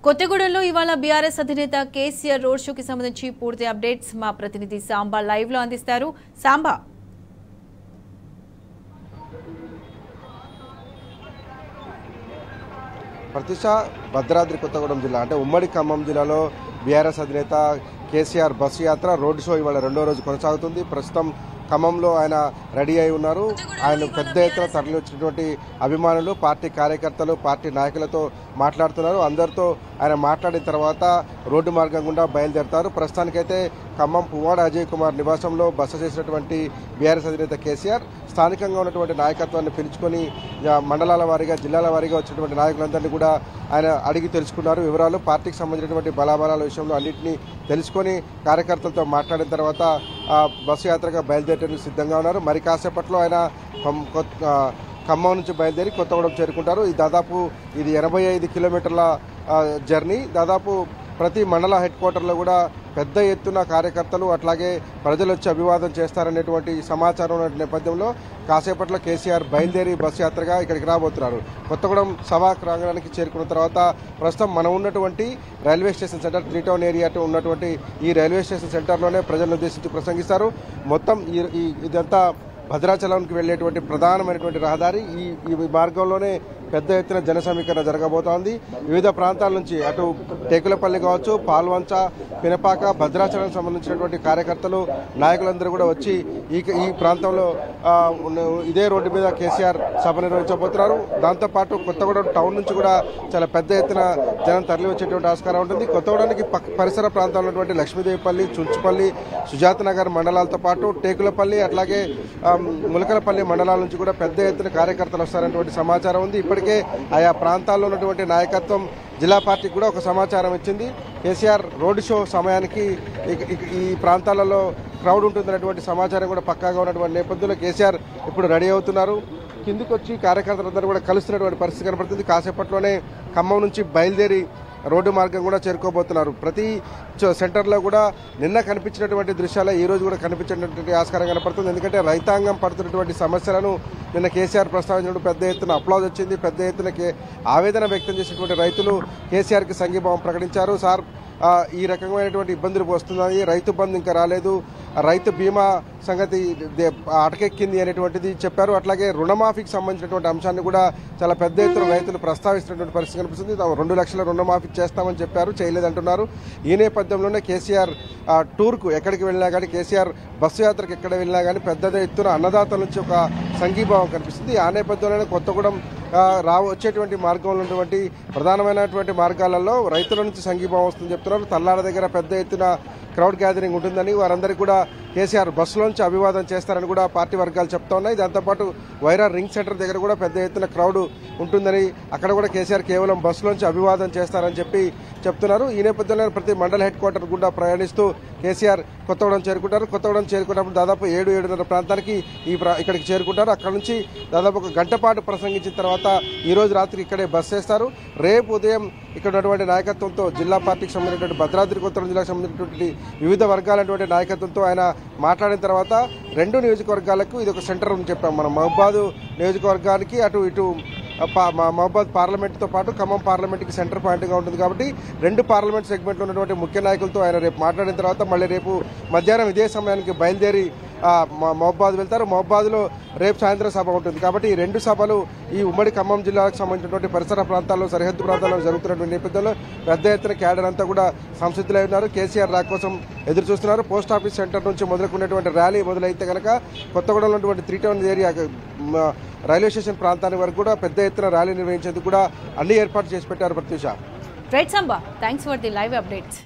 కొత్తగూడెంలో ఇవాళ బీఆర్ఎస్ అధినేత కేసీఆర్ రోడ్ షోకి సంబంధించి పూర్తి అప్డేట్స్ మా ప్రతినిధి సాంబా లైవ్ లో అందిస్తారు. సాంబా, ప్రతిష్ట భద్రాద్రి కొత్తగూడెం జిల్లా అంటే ఉమ్మడి ఖమ్మం జిల్లాలో బీఆర్ఎస్ అధినేత కేసీఆర్ బస్సు యాత్ర రోడ్ షో ఇవాళ రెండో రోజు కొనసాగుతుంది. ప్రస్తుతం ఖమ్మంలో ఆయన రెడీ అయి ఉన్నారు. ఆయన పెద్ద ఎత్తున తరలి వచ్చినటువంటి అభిమానులు, పార్టీ కార్యకర్తలు, పార్టీ నాయకులతో మాట్లాడుతున్నారు. అందరితో ఆయన మాట్లాడిన తర్వాత రోడ్డు మార్గం గుండా బయలుదేరతారు. ప్రస్తుతానికైతే ఖమ్మం పువ్వాడ అజయ్ కుమార్ నివాసంలో బస చేసినటువంటి బీఆర్ఎస్ అధినేత కేసీఆర్ స్థానికంగా ఉన్నటువంటి నాయకత్వాన్ని పిలుచుకొని మండలాల వారీగా, జిల్లాల వారీగా వచ్చినటువంటి నాయకులందరినీ కూడా ఆయన అడిగి తెలుసుకున్నారు. వివరాలు, పార్టీకి సంబంధించినటువంటి బలాబలాల విషయంలో అన్నింటినీ తెలుసుకొని కార్యకర్తలతో మాట్లాడిన తర్వాత బస్సు యాత్రగా బయలుదేరడానికి సిద్ధంగా ఉన్నారు. మరి కాసేపట్లో ఆయన ఖమ్మం నుంచి బయలుదేరి కొత్తగూడెం చేరుకుంటారు. ఇది దాదాపు 85 కిలోమీటర్ల జర్నీ. దాదాపు ప్రతి మండల హెడ్ క్వార్టర్లో కూడా పెద్ద ఎత్తున కార్యకర్తలు అట్లాగే ప్రజలు వచ్చి అభివాదం చేస్తారనేటువంటి సమాచారం ఉన్న నేపథ్యంలో కాసేపట్లో కేసీఆర్ బయలుదేరి బస్సు యాత్రగా ఇక్కడికి రాబోతున్నారు. కొత్తగూడెం సభా ప్రాంగణానికి చేరుకున్న తర్వాత ప్రస్తుతం మనం ఉన్నటువంటి railway station centre, 3 town area ఉన్నటువంటి ఈ రైల్వే స్టేషన్ సెంటర్లోనే ప్రజలను ఉద్దేశించి ప్రసంగిస్తారు. మొత్తం ఇదంతా భద్రాచలంకి వెళ్లేటువంటి ప్రధానమైనటువంటి రహదారి. ఈ మార్గంలోనే పెద్ద ఎత్తున జన సమీకరణ జరగబోతోంది. వివిధ ప్రాంతాల నుంచి అటు టేకులపల్లి కావచ్చు, పాల్వంచ, పినపాక, భద్రాచలం సంబంధించినటువంటి కార్యకర్తలు, నాయకులందరూ కూడా వచ్చి ఈ ప్రాంతంలో ఇదే రోడ్డు మీద కేసీఆర్ సభ నిర్వహించబోతున్నారు. దాంతోపాటు కొత్తగూడెం టౌన్ నుంచి కూడా చాలా పెద్ద ఎత్తున జనం తరలి వచ్చేటువంటి ఆస్కారం ఉంటుంది. కొత్తగూడెంకి పరిసర ప్రాంతాల్లో ఉన్నటువంటి లక్ష్మీదేవిపల్లి, చుంచుపల్లి, సుజాత నగర్ మండలాలతో పాటు టేకులపల్లి అట్లాగే ములకలపల్లి మండలాల నుంచి కూడా పెద్ద ఎత్తున కార్యకర్తలు వస్తారనేటువంటి సమాచారం ఉంది. ఇప్పటికే ఆయా ప్రాంతాల్లో ఉన్నటువంటి నాయకత్వం జిల్లా పార్టీకి కూడా ఒక సమాచారం ఇచ్చింది. కేసీఆర్ రోడ్ షో సమయానికి ఈ ప్రాంతాలలో క్రౌడ్ ఉంటుందనేటువంటి సమాచారం కూడా పక్కాగా ఉన్నటువంటి నేపథ్యంలో కేసీఆర్ ఇప్పుడు రెడీ అవుతున్నారు. కిందికి వచ్చి కార్యకర్తలందరూ కూడా కలుస్తున్నటువంటి పరిస్థితి కనపడుతుంది. కాసేపట్లోనే ఖమ్మం నుంచి బయలుదేరి రోడ్డు మార్గం కూడా చేరుకోబోతున్నారు. ప్రతి సెంటర్లో కూడా నిన్న కనిపించినటువంటి దృశ్యాలే ఈ రోజు కూడా కనిపించేటువంటి ఆస్కారం కనపడుతుంది. ఎందుకంటే రైతాంగం పడుతున్నటువంటి సమస్యలను నిన్న కేసీఆర్ ప్రస్తావించినప్పుడు పెద్ద ఎత్తున అప్లాజ్ వచ్చింది. పెద్ద ఎత్తున ఆవేదన వ్యక్తం చేసినటువంటి రైతులు కేసీఆర్కి సంఘీభావం ప్రకటించారు. సార్, ఈ రకమైనటువంటి ఇబ్బందులు వస్తున్నాయి, రైతు బంధు ఇంకా రాలేదు, రైతు బీమా సంగతి అటకెక్కింది అనేటువంటిది చెప్పారు. అట్లాగే రుణమాఫీకి సంబంధించినటువంటి అంశాన్ని కూడా చాలా పెద్ద ఎత్తున రైతులు ప్రస్తావిస్తున్నటువంటి పరిస్థితి కనిపిస్తుంది. 2 లక్షల రుణమాఫీ చేస్తామని చెప్పారు, చేయలేదంటున్నారు. ఈ నేపథ్యంలోనే కేసీఆర్ టూర్కు ఎక్కడికి వెళ్ళినా కానీ, కేసీఆర్ బస్సు యాత్రకు ఎక్కడ వెళ్ళినా కానీ పెద్ద ఎత్తున అన్నదాతల నుంచి ఒక సంఘీభావం కనిపిస్తుంది. ఆ నేపథ్యంలోనే కొత్తగూడెం వచ్చేటువంటి మార్గంలో ఉన్నటువంటి ప్రధానమైనటువంటి మార్గాలలో రైతుల నుంచి సంఘీభావం వస్తుందని చెప్తున్నారు. తల్లాడ దగ్గర పెద్ద ఎత్తున క్రౌడ్ గ్యాదరింగ్ ఉంటుందని, వారందరికీ కూడా కేసీఆర్ బస్సులోంచి అభివాదం చేస్తారని కూడా పార్టీ వర్గాలు చెప్తా ఉన్నాయి. దాంతోపాటు వైరా రింగ్ సెంటర్ దగ్గర కూడా పెద్ద ఎత్తున క్రౌడ్ ఉంటుందని, అక్కడ కూడా కేసీఆర్ కేవలం బస్సులోంచి అభివాదం చేస్తారని చెప్తున్నారు. ఈ నేపథ్యంలో ప్రతి మండల హెడ్ క్వార్టర్ గుండా ప్రయాణిస్తూ కేసీఆర్ కొత్తగూడెం చేరుకుంటారు. కొత్తగూడెం చేరుకున్నప్పుడు దాదాపు 7-7:30 ప్రాంతానికి ఇక్కడికి చేరుకుంటారు. అక్కడ నుంచి దాదాపు 1 గంట పాటు ప్రసంగించిన తర్వాత ఈ రోజు రాత్రి ఇక్కడే బస్ చేస్తారు. రేపు ఉదయం ఇక్కడ ఉన్నటువంటి నాయకత్వంతో, జిల్లా పార్టీకి సంబంధించినటువంటి భద్రాద్రి కొత్తగూడెం జిల్లాకు సంబంధించినటువంటి వివిధ వర్గాలైనటువంటి నాయకత్వంతో ఆయన మాట్లాడిన తర్వాత 2 నియోజకవర్గాలకు ఇది ఒక సెంటర్ అని చెప్పాం. మనం మహబాద్ నియోజకవర్గానికి ఇటు మహబాద్ పార్లమెంట్తో పాటు ఖమ్మం పార్లమెంట్కి సెంటర్ పాయింట్గా ఉంటుంది. కాబట్టి 2 పార్లమెంట్ సెగ్మెంట్లో ఉన్నటువంటి ముఖ్య నాయకులతో ఆయన రేపు మాట్లాడిన తర్వాత మళ్ళీ రేపు మధ్యాహ్నం ఇదే సమయానికి బయలుదేరి మహబాద్ వెళ్తారు. మహబాద్లో రేపు సాయంత్రం సభ ఉంటుంది. కాబట్టి ఈ 2 సభలు ఈ ఉమ్మడి ఖమ్మం జిల్లాకు సంబంధించినటువంటి పరిసర ప్రాంతాల్లో, సరిహద్దు ప్రాంతాల్లో జరుగుతున్నటువంటి నేపథ్యంలో పెద్ద ఎత్తున క్యాడర్ అంతా కూడా సంసిద్ధులై ఉన్నారు. కేసీఆర్ రా కోసం ఎదురు చూస్తున్నారు. పోస్ట్ ఆఫీస్ సెంటర్ నుంచి మొదలుకున్నటువంటి ర్యాలీ మొదలైతే కనుక కొత్తగూడెంలో ఉన్నటువంటి 3 టౌన్ ఏరియా రైల్వే స్టేషన్ ప్రాంతానికి వరకు కూడా పెద్ద ఎత్తున ర్యాలీ నిర్వహించేందుకు కూడా అన్ని ఏర్పాట్లు చేసి పెట్టారు. Pratyusha. Right Samba, thanks for the live updates.